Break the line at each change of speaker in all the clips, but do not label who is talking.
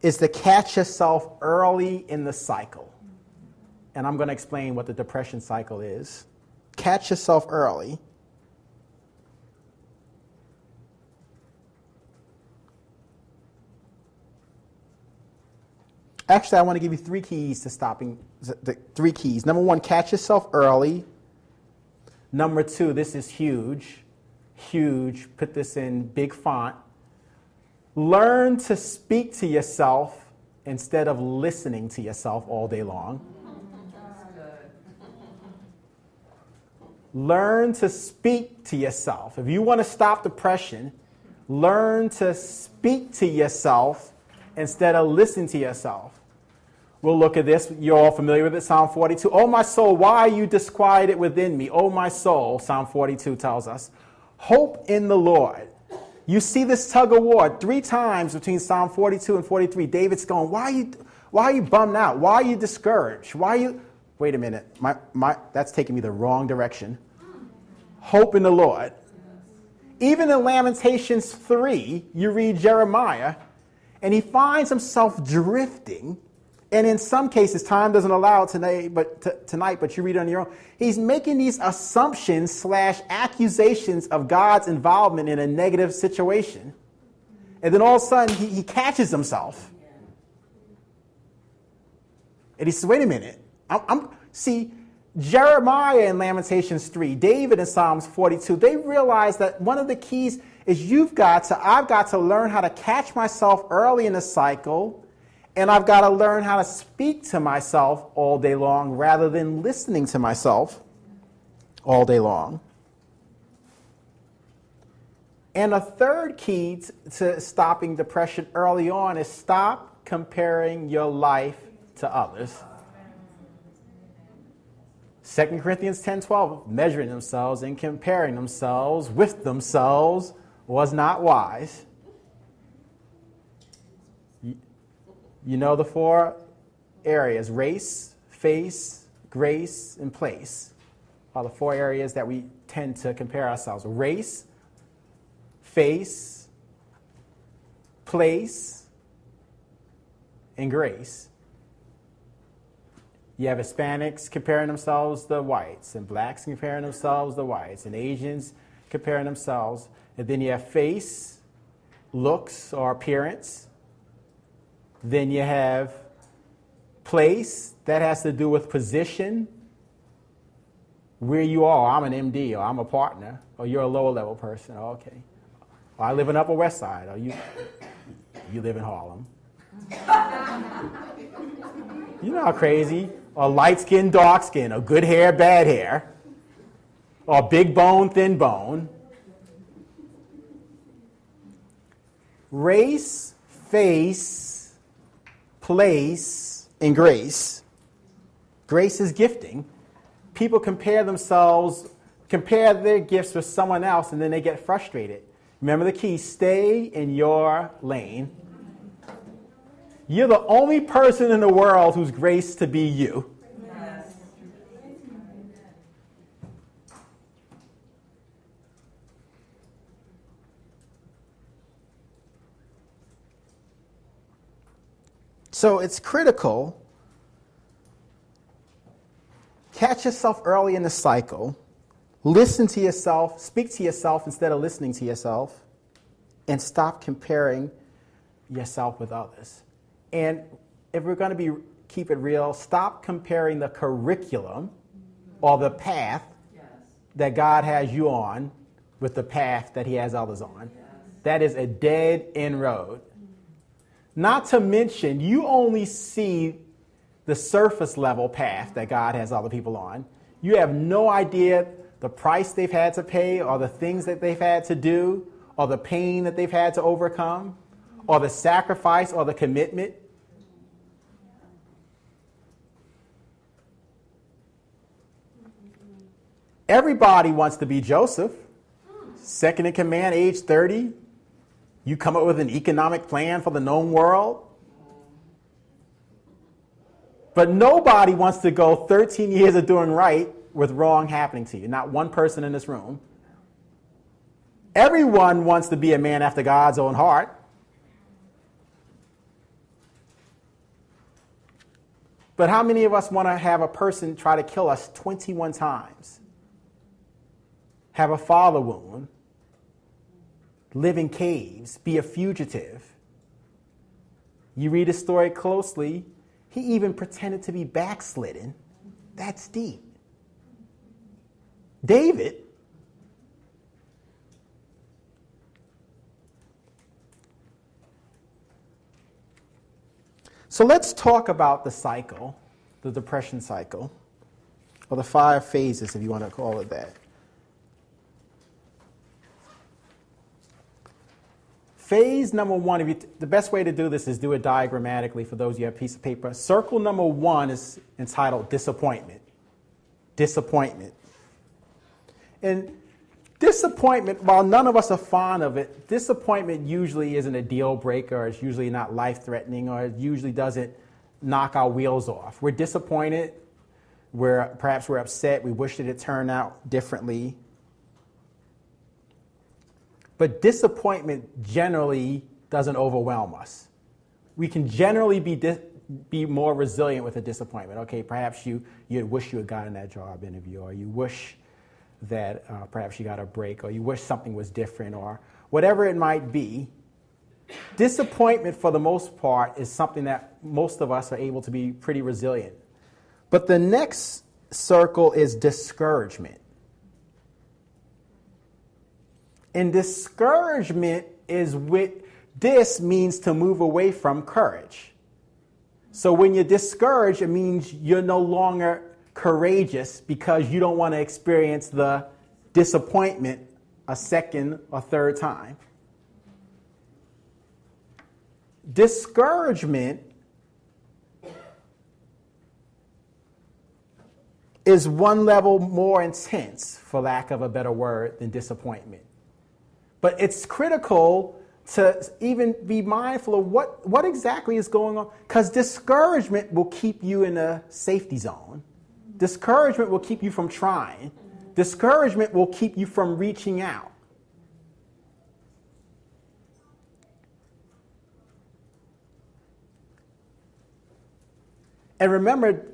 is to catch yourself early in the cycle. And I'm going to explain what the depression cycle is. Catch yourself early. Actually, I want to give you 3 keys to stopping. 3 keys. Number 1, catch yourself early. Number 2, this is huge. Huge. Put this in big font. Learn to speak to yourself instead of listening to yourself all day long. Learn to speak to yourself. If you want to stop depression, learn to speak to yourself instead of listening to yourself. We'll look at this. You're all familiar with it. Psalm 42. Oh, my soul, why are you disquieted within me? Oh, my soul, Psalm 42 tells us. Hope in the Lord. You see this tug of war 3 times between Psalm 42 and 43. David's going, why are you bummed out? Why are you discouraged? Why are you... Wait a minute. That's taking me the wrong direction. Hope in the Lord. Even in Lamentations 3, you read Jeremiah, and he finds himself drifting. And in some cases, time doesn't allow it tonight, but you read it on your own. He's making these assumptions / accusations of God's involvement in a negative situation. And then all of a sudden, he catches himself. And he says, wait a minute. See, Jeremiah in Lamentations 3, David in Psalms 42, they realize that one of the keys is I've got to learn how to catch myself early in the cycle, and I've got to learn how to speak to myself all day long rather than listening to myself all day long. And a third key to stopping depression early on is stop comparing your life to others. 2 Corinthians 10:12, measuring themselves and comparing themselves with themselves was not wise. You know the 4 areas: race, face, grace, and place are the 4 areas that we tend to compare ourselves. Race, face, place, and grace. You have Hispanics comparing themselves to whites, and blacks comparing themselves to whites, and Asians comparing themselves. And then you have face, looks or appearance. Then you have place, that has to do with position, where you are. I'm an MD, or I'm a partner, or you're a lower level person. Okay. Or I live in Upper West Side, or you live in Harlem. You know how crazy. Or light skin, dark skin, or good hair, bad hair, or big bone, thin bone. Race, face, place, and grace. Grace is gifting. People compare their gifts with someone else, and then they get frustrated. Remember the key: stay in your lane. You're the only person in the world who's graced to be you. Yes. So it's critical. Catch yourself early in the cycle. Listen to yourself. Speak to yourself instead of listening to yourself. And stop comparing yourself with others. And if we're going to keep it real, stop comparing the curriculum or the path that God has you on with the path that he has others on. That is a dead-end road. Not to mention, you only see the surface level path that God has other people on. You have no idea the price they've had to pay, or the things that they've had to do, or the pain that they've had to overcome, or the sacrifice, or the commitment. Everybody wants to be Joseph. Second in command, age 30. You come up with an economic plan for the known world. But nobody wants to go 13 years of doing right with wrong happening to you. Not one person in this room. Everyone wants to be a man after God's own heart. But how many of us want to have a person try to kill us 21 times? Have a father wound, live in caves, be a fugitive. You read his story closely, he even pretended to be backslidden. That's deep. David, so let's talk about the cycle, the depression cycle, or the 5 phases, if you want to call it that. Phase number 1, the best way to do this is do it diagrammatically for those of you who have a piece of paper. Circle number 1 is entitled disappointment. Disappointment. And disappointment, while none of us are fond of it, disappointment usually isn't a deal breaker, or it's usually not life-threatening, or it usually doesn't knock our wheels off. We're disappointed, perhaps we're upset, we wish that it turned out differently. But disappointment generally doesn't overwhelm us. We can generally be more resilient with a disappointment. Okay, perhaps you wish you had gotten that job interview, or you wish that perhaps you got a break, or you wish something was different, or whatever it might be. Disappointment, for the most part, is something that most of us are able to be pretty resilient. But the next circle is discouragement. And discouragement is this means to move away from courage. So when you're discouraged, it means you're no longer courageous because you don't want to experience the disappointment a second or third time. Discouragement is one level more intense, for lack of a better word, than disappointment. But it's critical to even be mindful of what exactly is going on, because discouragement will keep you in a safety zone. Discouragement will keep you from trying. Discouragement will keep you from reaching out. And remember,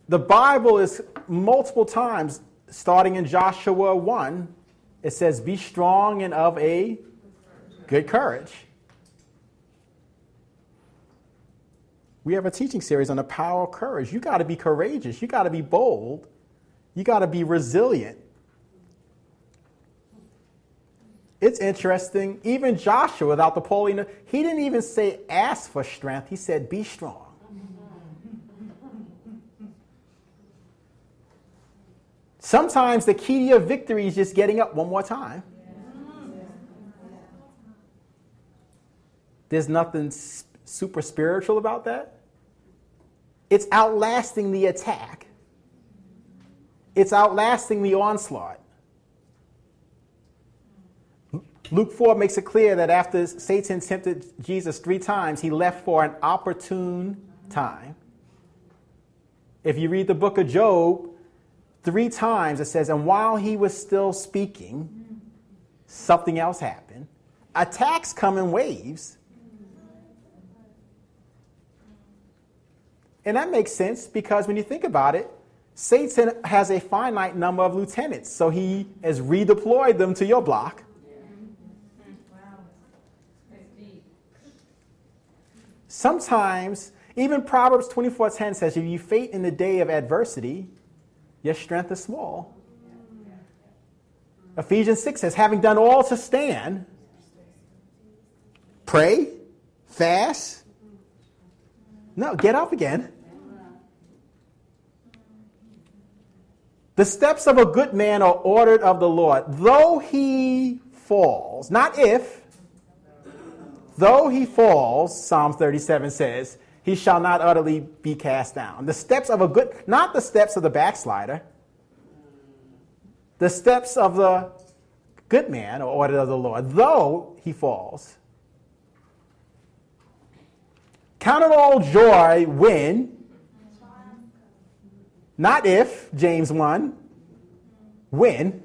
the Bible is multiple times, starting in Joshua 1, it says, be strong and of a good courage. We have a teaching series on the power of courage. You got to be courageous. You got to be bold. You got to be resilient. It's interesting. Even Joshua, without the polling, he didn't even say ask for strength. He said be strong. Sometimes the key to your victory is just getting up one more time. There's nothing super spiritual about that. It's outlasting the attack. It's outlasting the onslaught. Luke 4 makes it clear that after Satan tempted Jesus 3 times, he left for an opportune time. If you read the book of Job, 3 times it says, and while he was still speaking, something else happened. Attacks come in waves. And that makes sense because when you think about it, Satan has a finite number of lieutenants. So he has redeployed them to your block. Sometimes, even Proverbs 24:10 says, if you faint in the day of adversity, your strength is small. Ephesians 6 says, having done all to stand, pray, fast. No, get up again. The steps of a good man are ordered of the Lord. Though he falls, not if, though he falls, Psalm 37 says, he shall not utterly be cast down. The steps of a good, not the steps of the backslider. The steps of the good man are ordered of the Lord, though he falls. Count it all joy when, not if, James 1, when,